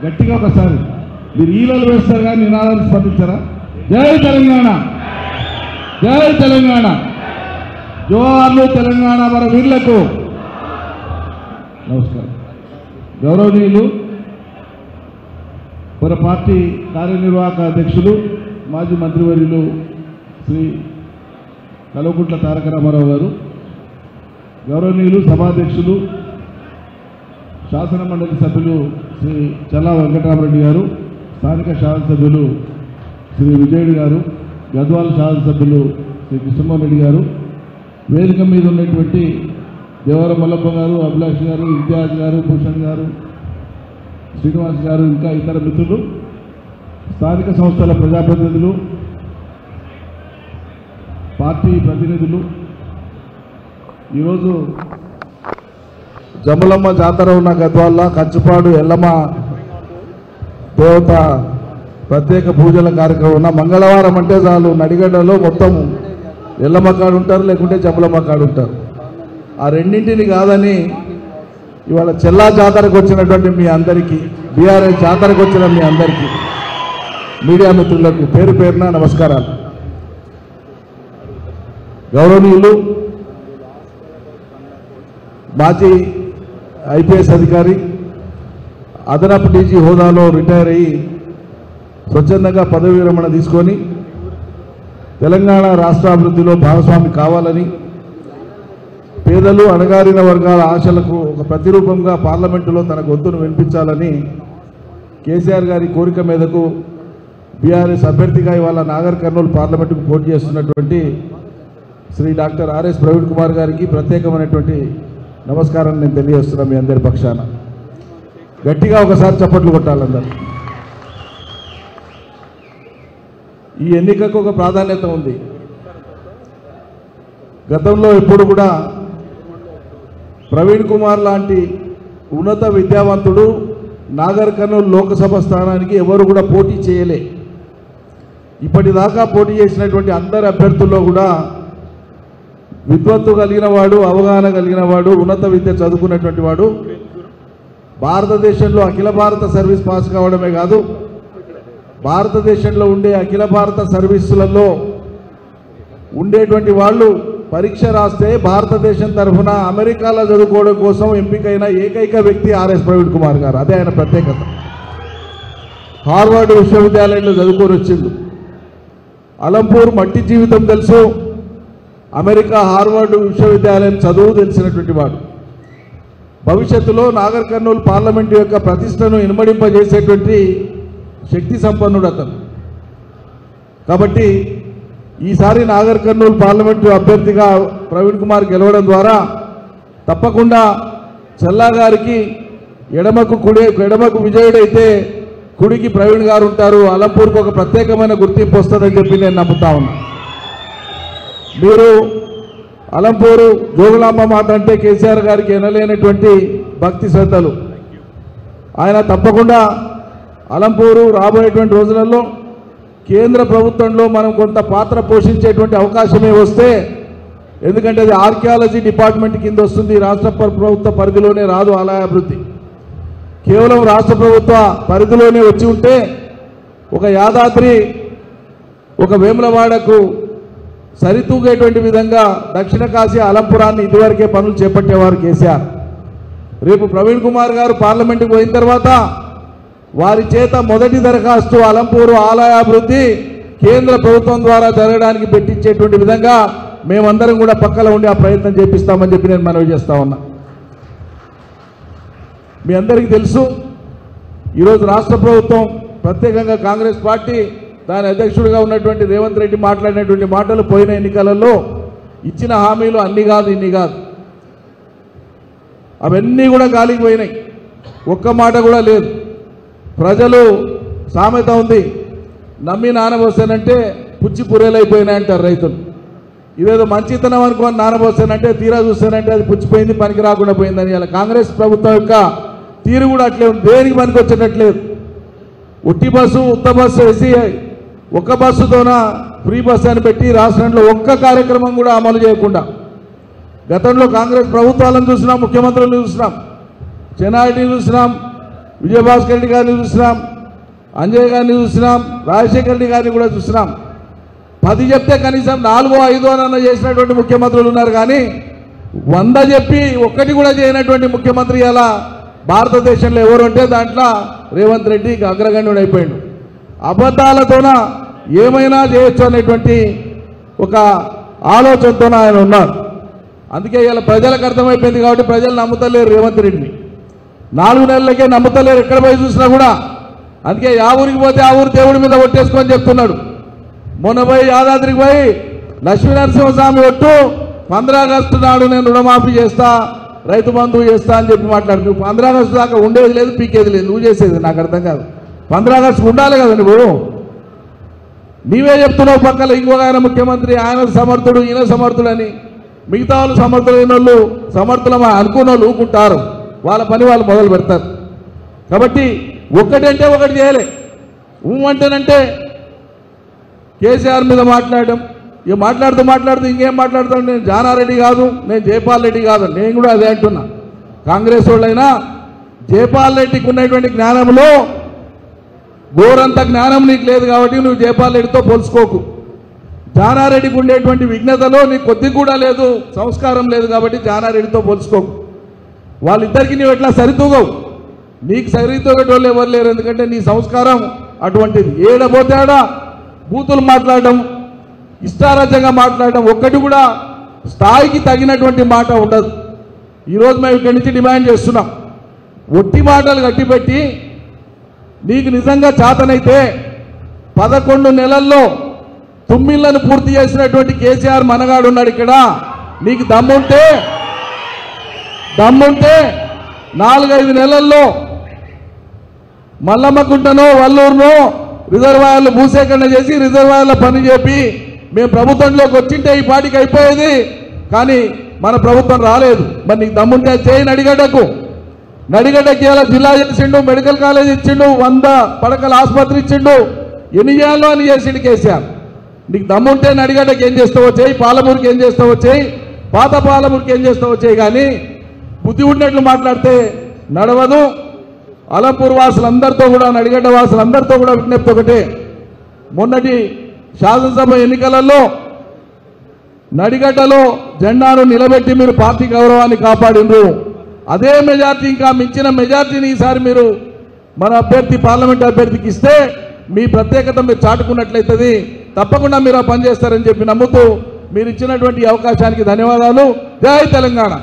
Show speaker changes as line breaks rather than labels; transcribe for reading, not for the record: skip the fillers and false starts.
గట్టిగా ఒకసారి మీరు ఈలలు వేస్తారు కానీ నినాదాలు స్పందించారా? జై తెలంగాణ, జై తెలంగాణ, జోహార్లు తెలంగాణ మన వీరులకు. నమస్కారం. గౌరవనీయులు మన పార్టీ కార్యనిర్వాహక అధ్యక్షులు మాజీ మంత్రివర్యులు శ్రీ కల్వకుంట్ల తారక రామారావు గారు, గౌరవనీయులు సభాధ్యక్షులు శాసన మండలి సభ్యులు శ్రీ చల్లా వెంకటరామరెడ్డి గారు, స్థానిక శాసనసభ్యులు శ్రీ విజయుడు గారు, గద్వాల శాసనసభ్యులు శ్రీ కృష్ణమోహన్ రెడ్డి గారు, వేదిక మీద ఉన్నటువంటి దేవరం మల్లప్ప గారు, అభిలాష్ గారు, ఇంతియాజ్ గారు, భూషణ్ గారు, శ్రీనివాస్ గారు, ఇంకా ఇతర మిత్రులు, స్థానిక సంస్థల ప్రజాప్రతినిధులు, పార్టీ ప్రతినిధులు, ఈరోజు జమలమ్మ జాతర ఉన్న గద్వాల కంచుపాడు ఎల్లమ్మ దేవత ప్రత్యేక పూజల కార్యక్రమం ఉన్న మంగళవారం అంటే చాలు నడిగడ్డలో మొత్తం ఎల్లమ్మ కాడు ఉంటారు, లేకుంటే జమలమ్మ కాడు ఉంటారు. ఆ రెండింటిని కాదని ఇవాళ చెల్లా జాతరకు వచ్చినటువంటి మీ అందరికీ, బీఆర్ఎస్ జాతరకు వచ్చిన మీ అందరికీ, మీడియా మిత్రులకు పేరు పేరున నమస్కారాలు. గౌరవనీయులు మాజీ ఐపీఎస్ అధికారి, అదనపు డీజీ హోదాలో రిటైర్ అయ్యి స్వచ్ఛందంగా పదవి విరమణ తీసుకొని తెలంగాణ రాష్ట్ర అభివృద్ధిలో భాగస్వామి కావాలని, పేదలు అణగారిన వర్గాల ఆశలకు ఒక ప్రతిరూపంగా పార్లమెంటులో తన గొంతును వినిపించాలని కేసీఆర్ గారి కోరిక మీదకు బీఆర్ఎస్ అభ్యర్థిగా ఇవాళ నాగర్ కర్నూలు పార్లమెంటుకు పోటీ చేస్తున్నటువంటి శ్రీ డాక్టర్ ఆర్ఎస్ ప్రవీణ్ కుమార్ గారికి ప్రత్యేకమైనటువంటి నమస్కారాన్ని నేను తెలియజేస్తున్నాను. మీ అందరి పక్షాన గట్టిగా ఒకసారి చప్పట్లు కొట్టాలందరూ. ఈ ఎన్నికకు ఒక ప్రాధాన్యత ఉంది. గతంలో ఎప్పుడు కూడా ప్రవీణ్ కుమార్ లాంటి ఉన్నత విద్యావంతుడు నాగర్ కర్నూలు లోకసభ స్థానానికి ఎవరు కూడా పోటీ చేయలే. ఇప్పటిదాకా పోటీ చేసినటువంటి అందరి అభ్యర్థుల్లో కూడా విద్వత్తు కలిగిన వాడు, అవగాహన కలిగిన వాడు, ఉన్నత విద్య చదువుకున్నటువంటి వాడు, భారతదేశంలో అఖిల భారత సర్వీస్ పాస్ కావడమే కాదు, భారతదేశంలో ఉండే అఖిల భారత సర్వీసులలో ఉండేటువంటి వాళ్ళు పరీక్ష రాస్తే భారతదేశం తరఫున అమెరికాలో చదువుకోవడం కోసం ఎంపికైన ఏకైక వ్యక్తి ఆర్ఎస్ ప్రవీణ్ కుమార్ గారు. అదే ఆయన ప్రత్యేకత. హార్వర్డ్ విశ్వవిద్యాలయంలో చదువుకొని వచ్చిండు. అలంపూర్ మట్టి జీవితం తెలుసు, అమెరికా హార్వర్డ్ విశ్వవిద్యాలయం చదువు తెలిసినటువంటి వాడు. భవిష్యత్తులో నాగర్ కర్నూలు పార్లమెంటు యొక్క ప్రతిష్టను ఇనుమడింపజేసేటువంటి శక్తి సంపన్నుడు అతను. కాబట్టి ఈసారి నాగర్ కర్నూలు పార్లమెంటు అభ్యర్థిగా ప్రవీణ్ కుమార్ గెలవడం ద్వారా తప్పకుండా చెల్లా గారికి ఎడమకు విజయుడైతే కుడికి ప్రవీణ్ గారు ఉంటారు. అలంపూర్కు ఒక ప్రత్యేకమైన గుర్తింపు వస్తుందని చెప్పి నేను నమ్ముతా ఉన్నా. మీరు అలంపూరు జోగులాంబ మాట అంటే కేసీఆర్ గారికి ఎనలేనటువంటి భక్తి శ్రద్ధలు. ఆయన తప్పకుండా అలంపూరు రాబోయేటువంటి రోజులలో కేంద్ర ప్రభుత్వంలో మనం కొంత పాత్ర పోషించేటువంటి అవకాశమే వస్తే, ఎందుకంటే అది ఆర్కియాలజీ డిపార్ట్మెంట్ కింద వస్తుంది, రాష్ట్ర ప్రభుత్వ పరిధిలోనే రాదు ఆలయాభివృద్ధి. కేవలం రాష్ట్ర ప్రభుత్వ పరిధిలోనే వచ్చి ఉంటే ఒక యాదాద్రి, ఒక వేములవాడకు సరితూగేటువంటి విధంగా దక్షిణ కాశీ అలంపురాన్ని ఇదివరకే పనులు చేపట్టేవారు కేసీఆర్. రేపు ప్రవీణ్ కుమార్ గారు పార్లమెంటుకు పోయిన తర్వాత వారి చేత మొదటి దరఖాస్తు అలంపూరు ఆలయాభివృద్ధి కేంద్ర ప్రభుత్వం ద్వారా జరగడానికి పెట్టించేటువంటి విధంగా మేమందరం కూడా పక్కన ఉండి ఆ ప్రయత్నం చేపిస్తామని చెప్పి నేను మనవి చేస్తా ఉన్నా. మీ అందరికీ తెలుసు, ఈరోజు రాష్ట్ర ప్రభుత్వం ప్రత్యేకంగా కాంగ్రెస్ పార్టీ దాని అధ్యక్షుడిగా ఉన్నటువంటి రేవంత్ రెడ్డి మాట్లాడినటువంటి మాటలు పోయిన ఎన్నికలలో ఇచ్చిన హామీలు అన్ని కాదు ఇన్ని కాదు, అవన్నీ కూడా గాలికి పోయినాయి. ఒక్క మాట కూడా లేదు. ప్రజలు సామెత ఉంది, నమ్మి నానబోసానంటే పుచ్చి పురేలైపోయినాయి అంటారు రైతులు. ఇదేదో మంచితనం అనుకోని నానబోసానంటే తీరా చూస్తానంటే అది పుచ్చిపోయింది, పనికి రాకుండా పోయిందని. ఇలా కాంగ్రెస్ ప్రభుత్వం యొక్క తీరు కూడా అట్లే ఉంది, దేనికి పనికి వచ్చేటట్లేదు. ఉట్టి బస్సు ఉత్త బస్సు వేసి ఒక్క బస్సుతోన ఫ్రీ బస్సు అని పెట్టి రాష్ట్రంలో ఒక్క కార్యక్రమం కూడా అమలు చేయకుండా, గతంలో కాంగ్రెస్ ప్రభుత్వాలను చూసినాం, ముఖ్యమంత్రులను చూసినాం, చెన్నారెడ్డిని చూసినాం, విజయభాస్కర్ రెడ్డి గారిని చూసినాం, అంజయ్ గారిని చూసినాం, రాజశేఖర రెడ్డి గారిని కూడా చూసినాం. 10 చెప్తే కనీసం 4, 5 అన్న చేసినటువంటి ముఖ్యమంత్రులు ఉన్నారు. కానీ 100 చెప్పి ఒక్కటి కూడా చేయనటువంటి ముఖ్యమంత్రి ఇలా భారతదేశంలో ఎవరు ఉంటే దాంట్లో రేవంత్ రెడ్డి అగ్రగణ్యుడు అయిపోయాడు. అబద్ధాలతోన ఏమైనా చేయొచ్చు అనేటువంటి ఒక ఆలోచనతో ఆయన ఉన్నారు. అందుకే ఇలా ప్రజలకు అర్థమైపోయింది కాబట్టి ప్రజలు నమ్ముతలేరు రేవంత్ రెడ్డిని. 4 నెలలకే నమ్ముతలేరు ఎక్కడ పోయి చూసినా కూడా. అందుకే ఆ ఊరికి పోతే ఆ ఊరు దేవుడి మీద ఒట్టేసుకొని చెప్తున్నాడు. మొన్న పోయి యాదాద్రికి పోయి లక్ష్మీనరసింహస్వామి ఒట్టు 15 ఆగస్టు నాడు నేను రుణమాఫీ చేస్తా, రైతు బంధువు చేస్తా అని చెప్పి మాట్లాడు. నువ్వు 15 ఆగస్టు దాకా ఉండేది లేదు, పీకేది లేదు, నువ్వు చేసేది నాకు అర్థం కాదు. 15 ఆగస్టు ఉండాలి కదా నువ్వు. నీవే చెప్తున్నావు పక్కన ఇంకొక ఆయన ముఖ్యమంత్రి ఆయన సమర్థుడు ఈయన సమర్థుడని. మిగతా వాళ్ళు సమర్థులైన వాళ్ళు సమర్థులమా అనుకున్న వాళ్ళు ఊకుంటారు, వాళ్ళ పని వాళ్ళు మొదలు పెడతారు. కాబట్టి ఒక్కటంటే ఒకటి చేయలే. అంటేనంటే కేసీఆర్ మీద మాట్లాడడం, ఇక మాట్లాడుతూ ఇంకేం మాట్లాడతాడు. నేను జానారెడ్డి కాదు, నేను జైపాల్ రెడ్డి కాదు. నేను కూడా అదే అంటున్నా. కాంగ్రెస్ వాళ్ళైనా జైపాల్ రెడ్డికి ఉన్నటువంటి జ్ఞానంలో గోరంత జ్ఞానం నీకు లేదు కాబట్టి నువ్వు జైపాల్ రెడ్డితో పోల్చుకోకు. జానారెడ్డికి ఉండేటువంటి విఘ్నతలో నీకు కొద్ది కూడా లేదు, సంస్కారం లేదు కాబట్టి జానారెడ్డితో పోల్చుకోకు. వాళ్ళిద్దరికి నువ్వు ఎట్లా సరితూగవు. నీకు సరితూగేటోళ్ళు ఎవరు లేరు, ఎందుకంటే నీ సంస్కారం అటువంటిది. ఏడపోతే ఆడ బూతులు మాట్లాడడం, ఇష్టారాజ్యంగా మాట్లాడడం, ఒక్కటి కూడా స్థాయికి తగినటువంటి మాట ఉండదు. ఈరోజు మేము ఇక్కడి నుంచి డిమాండ్ చేస్తున్నాం. ఒట్టి మాటలు గట్టిపెట్టి నీకు నిజంగా చేతనైతే 11 నెలల్లో 9 పూర్తి చేసినటువంటి కేసీఆర్ మనగాడు ఉన్నాడు ఇక్కడ. నీకు దమ్ముంటే 4-5 నెలల్లో మల్లమ్మకుంటనో వల్లూరునో రిజర్వాయర్లు భూసేకరణ చేసి రిజర్వాయర్ల పని చెప్పి మేము ప్రభుత్వంలోకి వచ్చింటే ఈ పాటికి అయిపోయేది. కానీ మన ప్రభుత్వం రాలేదు. మరి నీకు దమ్ముంటే చేయి. నడిగడ్డకి ఇలా జిల్లా చేసిండు, మెడికల్ కాలేజ్ ఇచ్చిండు, 100 పడకల ఆసుపత్రి ఇచ్చిండు. ఎన్ని చేయాలో అని చేసిండు కేసీఆర్. నీకు దమ్ముంటే నడిగడ్డకి ఏం చేస్తావో చేయి, పాలమూరుకి ఏం చేస్తావో చేయి, పాత పాలమూరుకి ఏం చేస్తావో చేయి. కానీ బుద్ధి ఉన్నట్లు మాట్లాడితే నడవదు. అలంపూర్ వాసులందరితో కూడా, నడిగడ్డ వాసులందరితో కూడా విజ్ఞప్తి ఒకటే. మొన్నటి శాసనసభ ఎన్నికలలో నడిగడ్డలో జెండాను నిలబెట్టి మీరు పార్టీ గౌరవాన్ని కాపాడిండ్రు. అదే మెజార్టీ, ఇంకా మించిన మెజార్టీని ఈసారి మీరు మన అభ్యర్థి, పార్లమెంట్ అభ్యర్థికి ఇస్తే మీ ప్రత్యేకత మీరు చాటుకున్నట్లయితుంది. తప్పకుండా మీరు ఆ పని చేస్తారని చెప్పి నమ్ముతూ మీరు ఇచ్చినటువంటి అవకాశానికి ధన్యవాదాలు. జై తెలంగాణ.